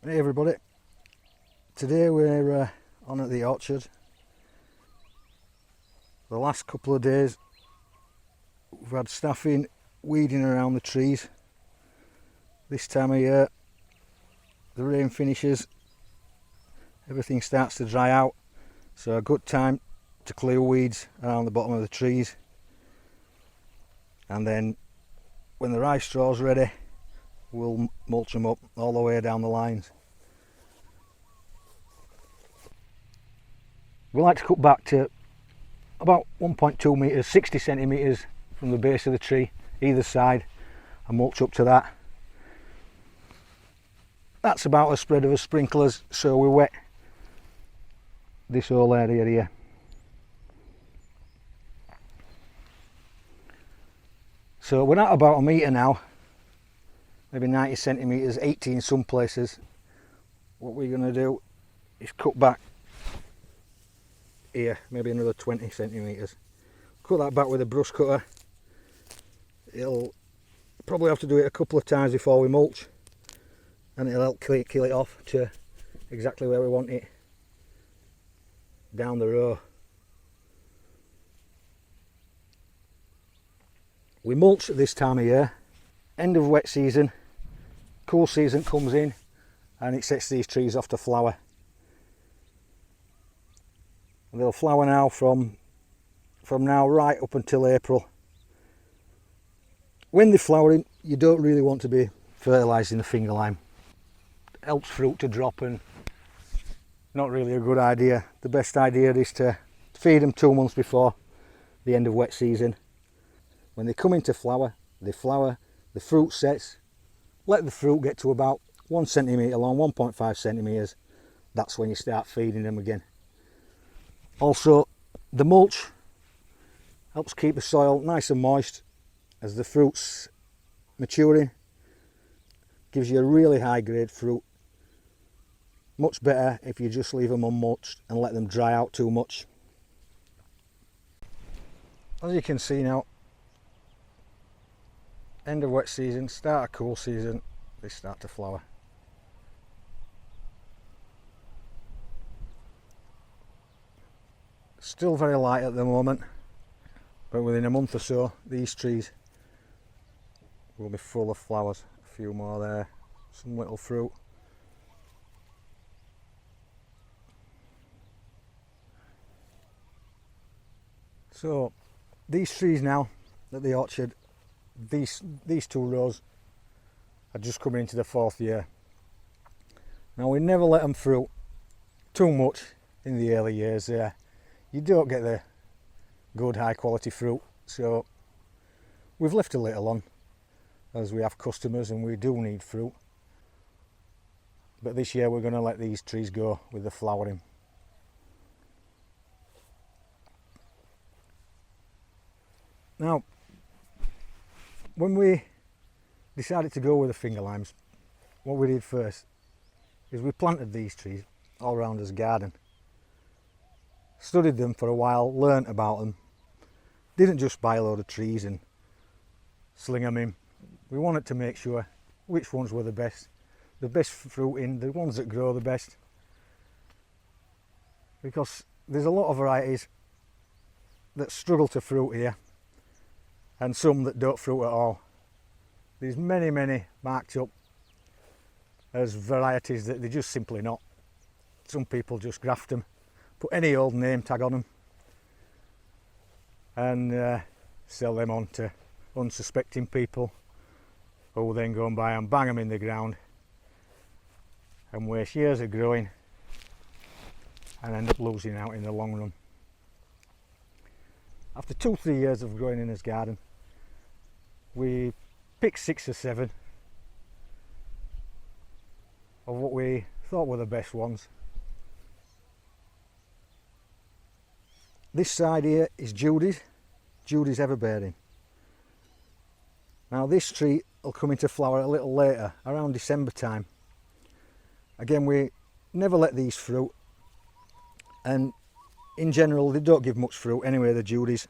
Hey everybody, today we're on at the orchard. The last couple of days we've had staffing weeding around the trees. This time of year the rain finishes, everything starts to dry out, so a good time to clear weeds around the bottom of the trees, and then when the rice straw's ready we'll mulch them up all the way down the lines. We like to cut back to about 1.2 metres, 60 centimetres from the base of the tree, either side, and mulch up to that. That's about a spread of a sprinklers, so we wet this whole area here. So we're at about a metre now, maybe 90 centimetres, 80 in some places. What we're going to do is cut back here, maybe another 20 centimetres. Cut that back with a brush cutter. It'll probably have to do it a couple of times before we mulch, and it'll help kill it off to exactly where we want it down the row. We mulch at this time of year, end of wet season, cool season comes in and it sets these trees off to flower. And they'll flower now from now right up until April. When they're flowering, you don't really want to be fertilising the finger lime. It helps fruit to drop and not really a good idea. The best idea is to feed them 2 months before the end of wet season. When they come into flower, they flower, the fruit sets, let the fruit get to about 1 centimetre long, 1.5 centimetres. That's when you start feeding them again. Also, the mulch helps keep the soil nice and moist as the fruit's maturing. Gives you a really high grade fruit. Much better if you just leave them unmulched and let them dry out too much. As you can see now, end of wet season, start of cool season, they start to flower. Still very light at the moment, but within a month or so these trees will be full of flowers. A few more there, some little fruit. So these trees now at the orchard, these 2 rows are just coming into the 4th year. Now we never let them fruit too much in the early years there. You don't get the good high quality fruit, so we've left a little on as we have customers and we do need fruit. But this year we're going to let these trees go with the flowering. Now, when we decided to go with the finger limes, what we did first is we planted these trees all around this garden. Studied them for a while, learnt about them. Didn't just buy a load of trees and sling them in. We wanted to make sure which ones were the best fruiting, the ones that grow the best. Because there's a lot of varieties that struggle to fruit here and some that don't fruit at all. There's many marked up as varieties that they're just simply not. Some people just graft them, put any old name tag on them and sell them on to unsuspecting people who will then go and buy them, bang them in the ground and waste years of growing and end up losing out in the long run. After 2-3 years of growing in this garden, we picked 6 or 7 of what we thought were the best ones. This side here is Judy's Everbearing. Now this tree will come into flower a little later, around December time. Again, we never let these fruit, and in general they don't give much fruit anyway, the Judy's,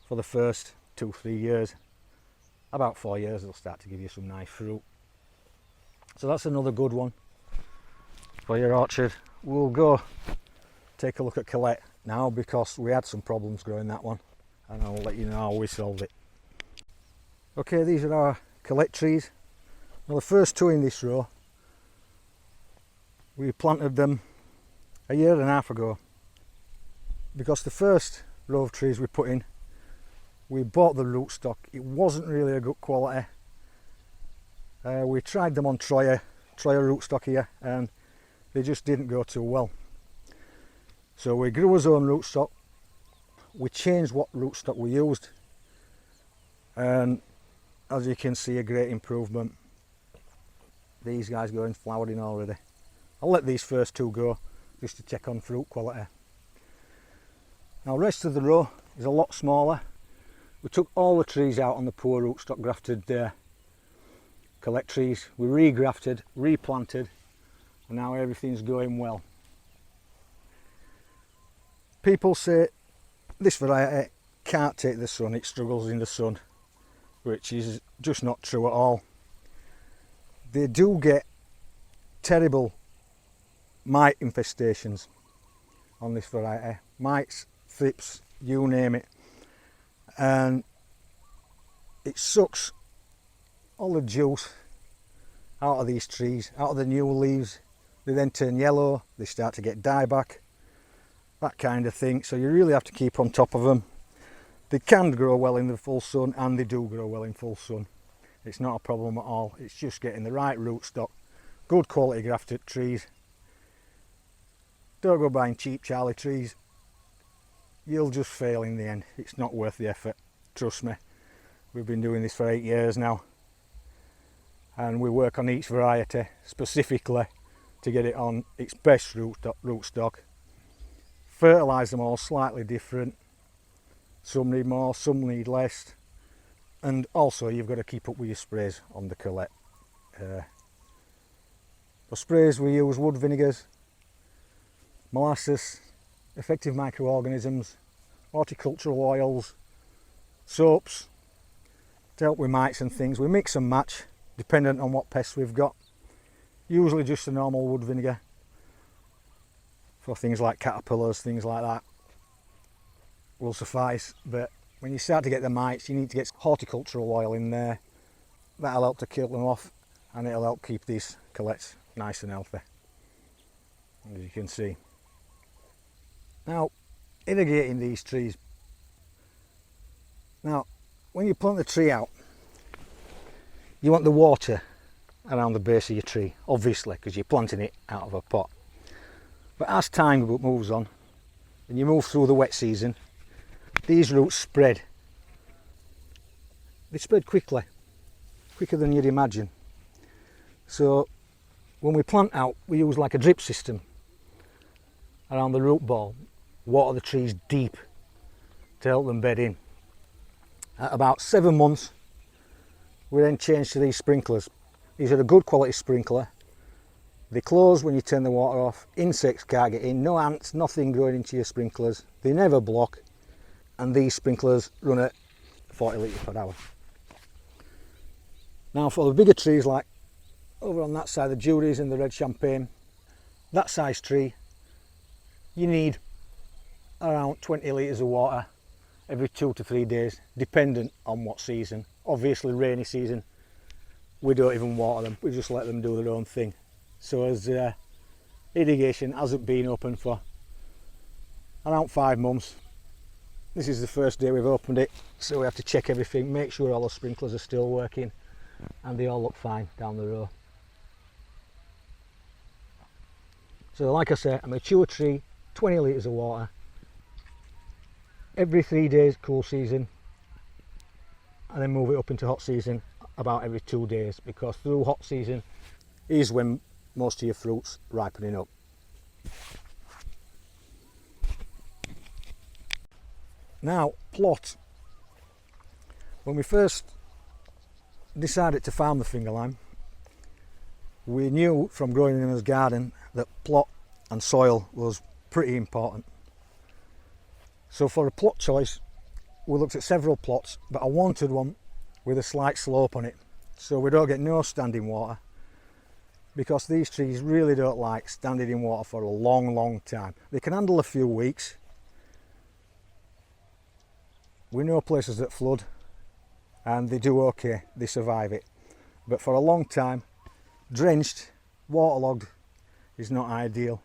for the first 2-3 years. About 4 years they'll start to give you some nice fruit. So that's another good one. for your orchard. We'll go take a look at Colette now because we had some problems growing that one, and I'll let you know how we solved it. Okay, these are our Colette trees. Now the first two in this row, we planted them a year and a half ago because the first row of trees we put in, we bought the rootstock. It wasn't really a good quality. We tried them on Troyer rootstock here, and they just didn't go too well. So we grew our own rootstock. We changed what rootstock we used, and as you can see, a great improvement. These guys going flowering already. I'll let these first two go just to check on fruit quality. Now the rest of the row is a lot smaller. We took all the trees out on the poor rootstock grafted Colette trees. We regrafted, replanted, and now everything's going well. People say this variety can't take the sun, it struggles in the sun, which is just not true at all. They do get terrible mite infestations on this variety. Mites, thrips, you name it. And it sucks all the juice out of these trees, out of the new leaves. They then turn yellow, they start to get dieback, that kind of thing. So you really have to keep on top of them. They can grow well in the full sun, and they do grow well in full sun. It's not a problem at all. It's just getting the right rootstock, good quality grafted trees. Don't go buying cheap Charlie trees. You'll just fail in the end. It's not worth the effort, trust me. We've been doing this for 8 years now, and we work on each variety specifically to get it on its best rootstock. Fertilise them all slightly different. Some need more, some need less, and also you've got to keep up with your sprays on the Colette. For sprays we use wood vinegars, molasses, effective microorganisms, horticultural oils, soaps to help with mites and things. We mix and match dependent on what pests we've got. Usually just a normal wood vinegar for things like caterpillars, things like that will suffice. But when you start to get the mites, you need to get horticultural oil in there. That'll help to kill them off, and it'll help keep these Colettes nice and healthy, as you can see. Now, irrigating these trees. Now, when you plant the tree out, you want the water around the base of your tree, obviously, because you're planting it out of a pot. But as time moves on, and you move through the wet season, these roots spread. They spread quickly, quicker than you'd imagine. So, when we plant out, we use like a drip system around the root ball. Water the trees deep to help them bed in. At about 7 months, we then change to these sprinklers. These are a good quality sprinkler. They close when you turn the water off. Insects can't get in, no ants, nothing growing into your sprinklers. They never block, and these sprinklers run at 40 litres per hour. Now for the bigger trees, like over on that side, the Judies and the red champagne, that size tree, you need around 20 litres of water every 2 to 3 days, dependent on what season. Obviously rainy season, we don't even water them, we just let them do their own thing. So as irrigation hasn't been open for around 5 months. This is the first day we've opened it, so we have to check everything, make sure all the sprinklers are still working, and they all look fine down the row. So like I say, a mature tree, 20 litres of water every 3 days, cool season, and then move it up into hot season about every 2 days, because through hot season is when most of your fruit's ripening up. Now, plot. When we first decided to farm the finger lime, we knew from growing in his garden that plot and soil was pretty important. So for a plot choice, we looked at several plots, but I wanted one with a slight slope on it, so we don't get no standing water because these trees really don't like standing in water for a long time. They can handle a few weeks. We know places that flood and they do okay, they survive it. But for a long time, drenched, waterlogged is not ideal.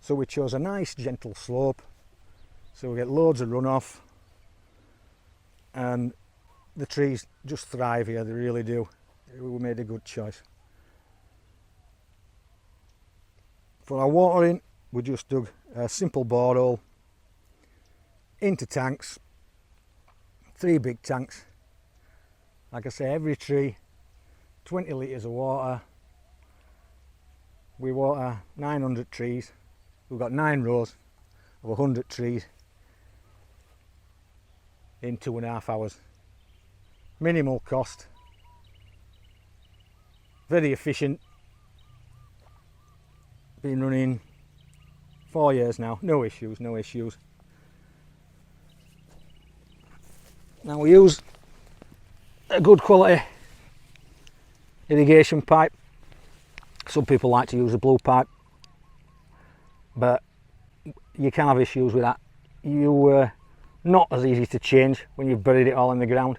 So we chose a nice gentle slope, so we get loads of runoff, and the trees just thrive here, they really do. We made a good choice. For our watering, we just dug a simple borehole into tanks, 3 big tanks. Like I say, every tree 20 litres of water. We water 900 trees. We've got 9 rows of 100 trees in 2.5 hours. Minimal cost, very efficient. Been running 4 years now, no issues. Now we use a good quality irrigation pipe. Some people like to use a blue pipe, but you can have issues with that. You not as easy to change when you've buried it all in the ground.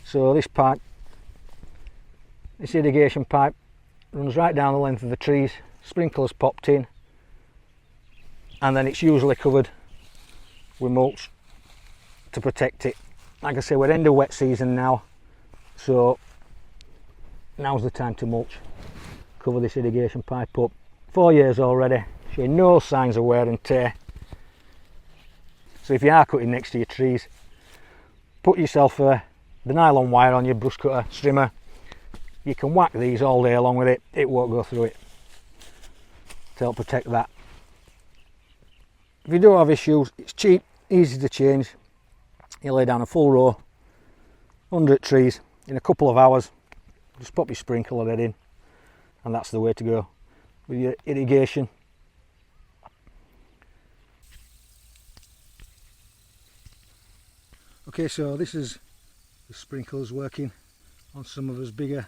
So this pipe, this irrigation pipe, runs right down the length of the trees, sprinklers popped in, and then it's usually covered with mulch to protect it. Like I say, we're end of wet season now, so now's the time to mulch. Cover this irrigation pipe up. 4 years already, showing no signs of wear and tear. So if you are cutting next to your trees, put yourself the nylon wire on your brush cutter strimmer. You can whack these all day along with it, it won't go through it, to help protect that. If you do have issues, it's cheap, easy to change. You lay down a full row, 100 trees in a couple of hours. Just pop your sprinkler head in, and that's the way to go with your irrigation. Okay, so this is the sprinklers working on some of us bigger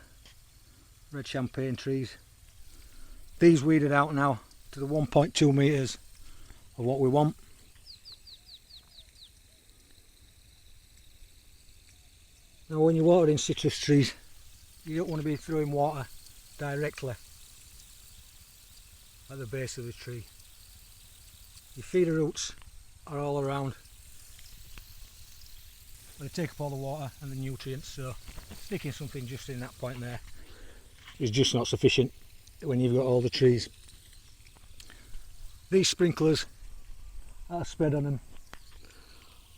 red champagne trees. These weeded out now to the 1.2 metres of what we want. Now when you're watering citrus trees, you don't want to be throwing water directly at the base of the tree. Your feeder roots are all around. They take up all the water and the nutrients, so sticking something just in that point there is just not sufficient when you've got all the trees. These sprinklers are spread on them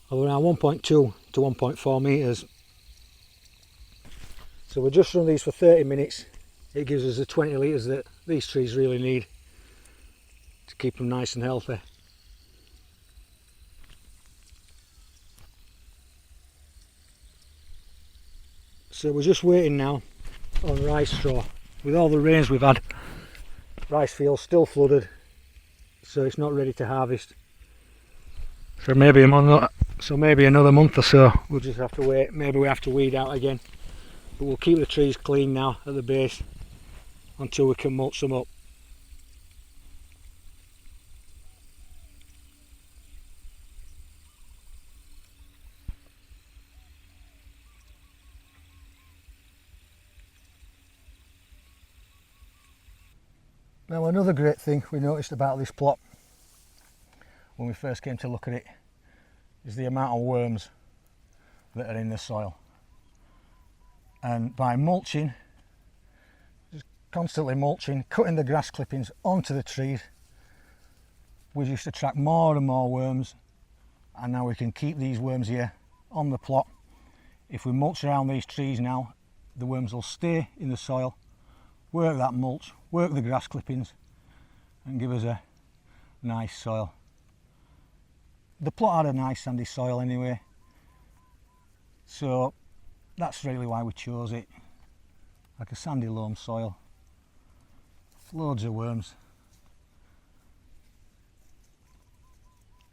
of around 1.2 to 1.4 metres. So we'll just run these for 30 minutes. It gives us the 20 litres that these trees really need to keep them nice and healthy. So we're just waiting now on rice straw. With all the rains we've had, rice fields still flooded, so it's not ready to harvest. So maybe another month or so we'll just have to wait. Maybe we have to weed out again, but we'll keep the trees clean now at the base until we can mulch them up. Now another great thing we noticed about this plot when we first came to look at it is the amount of worms that are in the soil. And by mulching, just constantly mulching, cutting the grass clippings onto the trees, we just attract more and more worms, and now we can keep these worms here on the plot. If we mulch around these trees now, the worms will stay in the soil, work that mulch, work the grass clippings, and give us a nice soil. The plot had a nice sandy soil anyway, so that's really why we chose it. Like a sandy loam soil, loads of worms,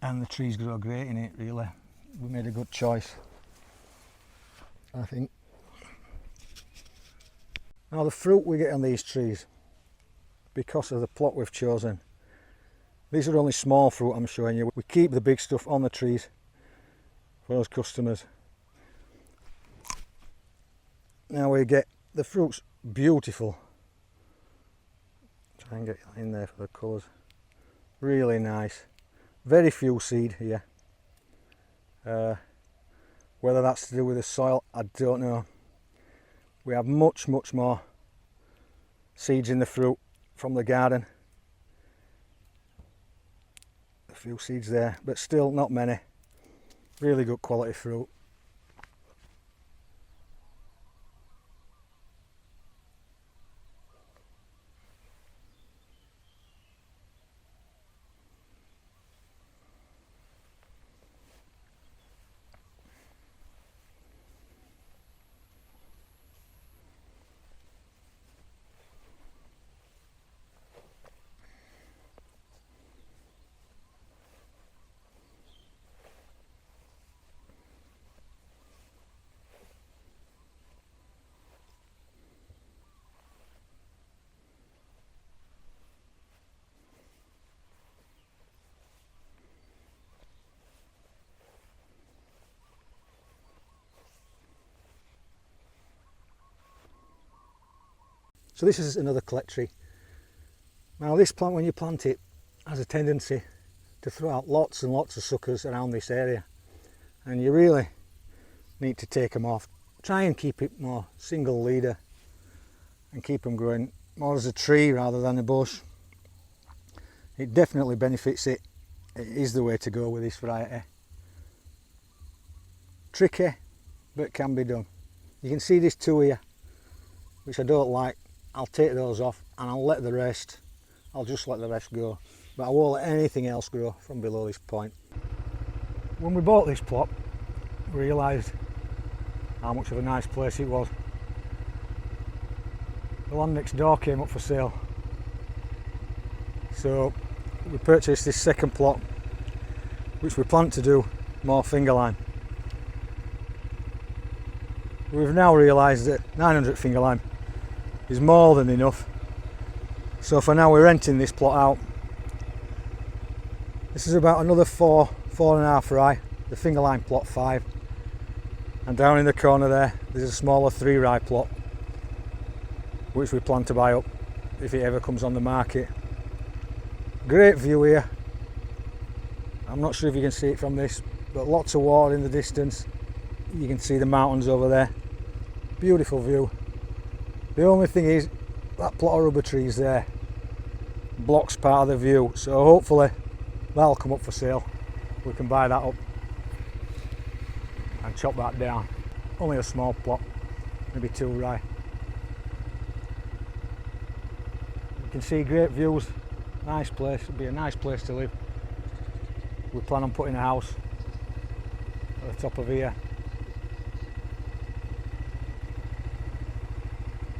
and the trees grow great in it really. We made a good choice, I think. Now the fruit we get on these trees, because of the plot we've chosen. These are only small fruit I'm showing you. We keep the big stuff on the trees for those customers. Now we get the fruit's beautiful. Try and get in there for the colours. Really nice. Very few seed here. Whether that's to do with the soil, I don't know. We have much more seeds in the fruit from the garden. A few seeds there, but still not many. Really good quality fruit. So this is another collet tree. Now this plant, when you plant it, has a tendency to throw out lots and lots of suckers around this area, and you really need to take them off. Try and keep it more single leader and keep them growing more as a tree rather than a bush. It definitely benefits it. It is the way to go with this variety. Tricky, but can be done. You can see this two here, which I don't like. I'll take those off and I'll let the rest, I'll just let the rest go. But I won't let anything else grow from below this point. When we bought this plot, we realised how much of a nice place it was. The land next door came up for sale. So we purchased this second plot, which we plan to do more finger lime. We've now realised that 900 finger lime is more than enough. So for now we're renting this plot out. This is about another 4.5 rye, the finger lime plot 5. And down in the corner there's a smaller 3 rye plot, which we plan to buy up if it ever comes on the market. Great view here. I'm not sure if you can see it from this, but lots of water in the distance. You can see the mountains over there. Beautiful view. The only thing is that plot of rubber trees there blocks part of the view, so hopefully that'll come up for sale. We can buy that up and chop that down. Only a small plot, maybe 2 rye. You can see great views, nice place, it'll be a nice place to live. We plan on putting a house at the top of here.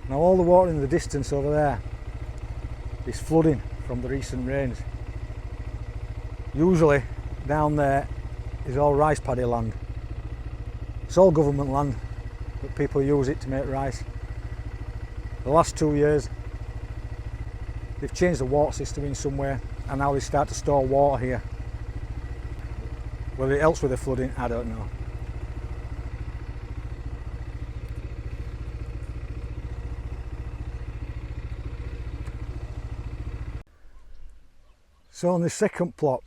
Now all the water in the distance over there is flooding from the recent rains. Usually down there is all rice paddy land. It's all government land, but people use it to make rice. The last 2 years they've changed the water system in some way, and now they start to store water here. Whether it helps with the flooding, I don't know. So on the second plot,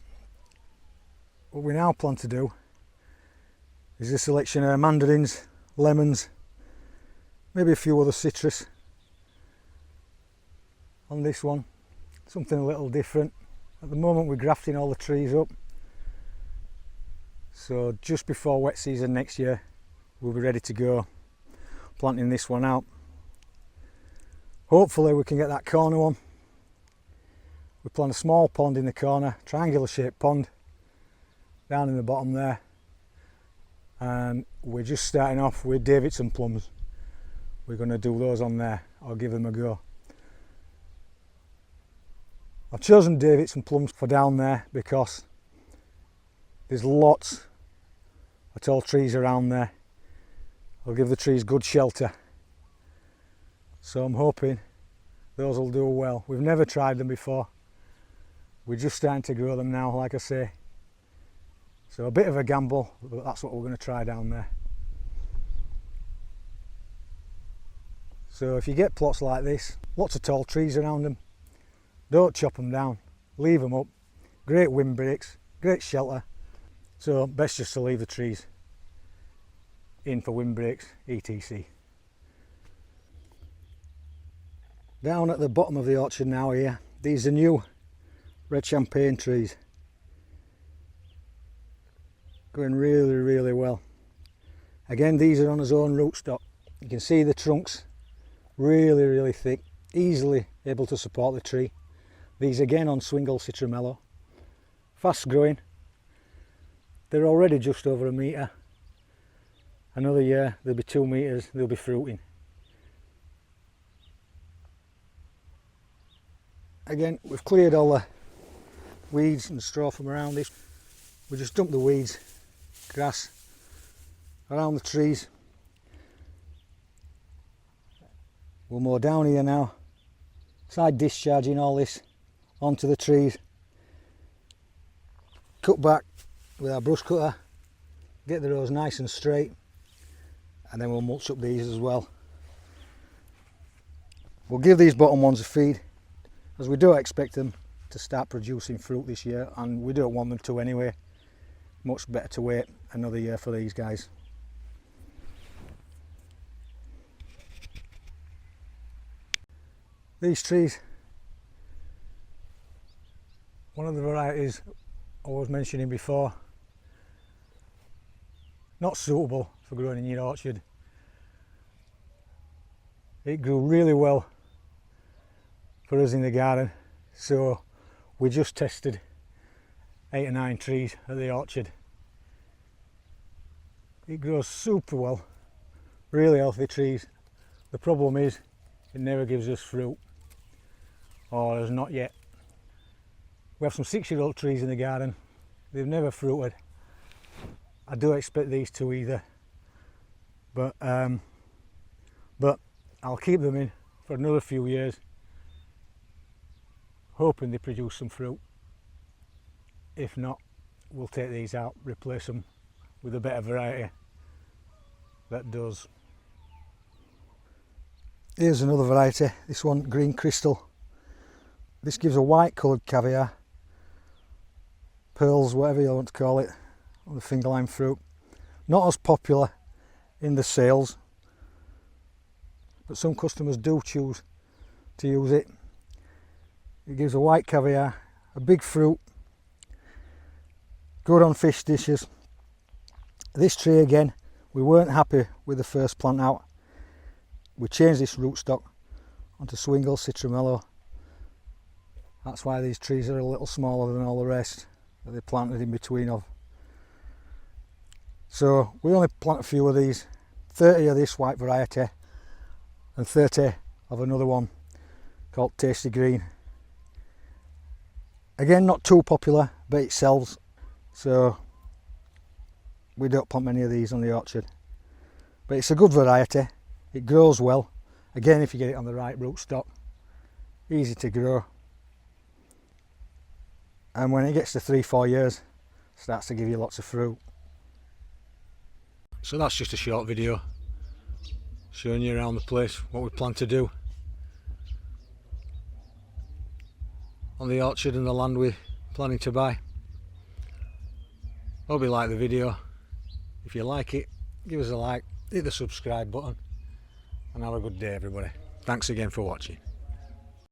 what we now plan to do is a selection of mandarins, lemons, maybe a few other citrus. On this one, something a little different. At the moment we're grafting all the trees up, so just before wet season next year we'll be ready to go planting this one out. Hopefully we can get that corner one. We plan a small pond in the corner, triangular shaped pond down in the bottom there, and we're just starting off with Davidson plums. We're going to do those on there. I'll give them a go. I've chosen Davidson plums for down there because there's lots of tall trees around there. I'll give the trees good shelter, so I'm hoping those will do well. We've never tried them before. We're just starting to grow them now, like I say. So a bit of a gamble, but that's what we're going to try down there. So if you get plots like this, lots of tall trees around them, don't chop them down, leave them up. Great windbreaks, great shelter. So best just to leave the trees in for windbreaks, etc. Down at the bottom of the orchard now here, these are new red champagne trees. Going really, really well. Again, these are on his own rootstock. You can see the trunks really, really thick, easily able to support the tree. These again on Swingle Citrumello. Fast growing. They're already just over 1 metre. Another year they'll be 2 metres, they'll be fruiting. Again, we've cleared all the weeds and straw from around this. We just dump the weeds, grass around the trees. We'll mow down here now, side discharging all this onto the trees. Cut back with our brush cutter, get the rows nice and straight, and then we'll mulch up these as well. We'll give these bottom ones a feed, as we do expect them to start producing fruit this year, and we don't want them to anyway. Much better to wait another year for these guys. These trees, one of the varieties I was mentioning before, not suitable for growing in your orchard. It grew really well for us in the garden, so we just tested 8 or 9 trees at the orchard. It grows super well, really healthy trees. The problem is it never gives us fruit, or has not yet. We have some 6-year-old trees in the garden. They've never fruited. I do expect these to either, but I'll keep them in for another few years, hoping they produce some fruit. If not, we'll take these out, replace them with a better variety that does. Here's another variety, this one Green Crystal. This gives a white coloured caviar, pearls, whatever you want to call it, on the finger lime fruit. Not as popular in the sales, but some customers do choose to use it. It gives a white caviar, a big fruit, good on fish dishes. This tree again, we weren't happy with the first plant out. We changed this rootstock onto Swingle Citrumello. That's why these trees are a little smaller than all the rest that they planted in between of. So we only plant a few of these, 30 of this white variety and 30 of another one called Tasty Green. Again, not too popular, but it sells, so we don't plant many of these on the orchard. But it's a good variety, it grows well. Again, if you get it on the right rootstock, easy to grow. And when it gets to 3-4 years, it starts to give you lots of fruit. So that's just a short video showing you around the place what we plan to do on the orchard and the land we're planning to buy. Hope you like the video. If you like it, give us a like, hit the subscribe button, and have a good day everybody. Thanks again for watching.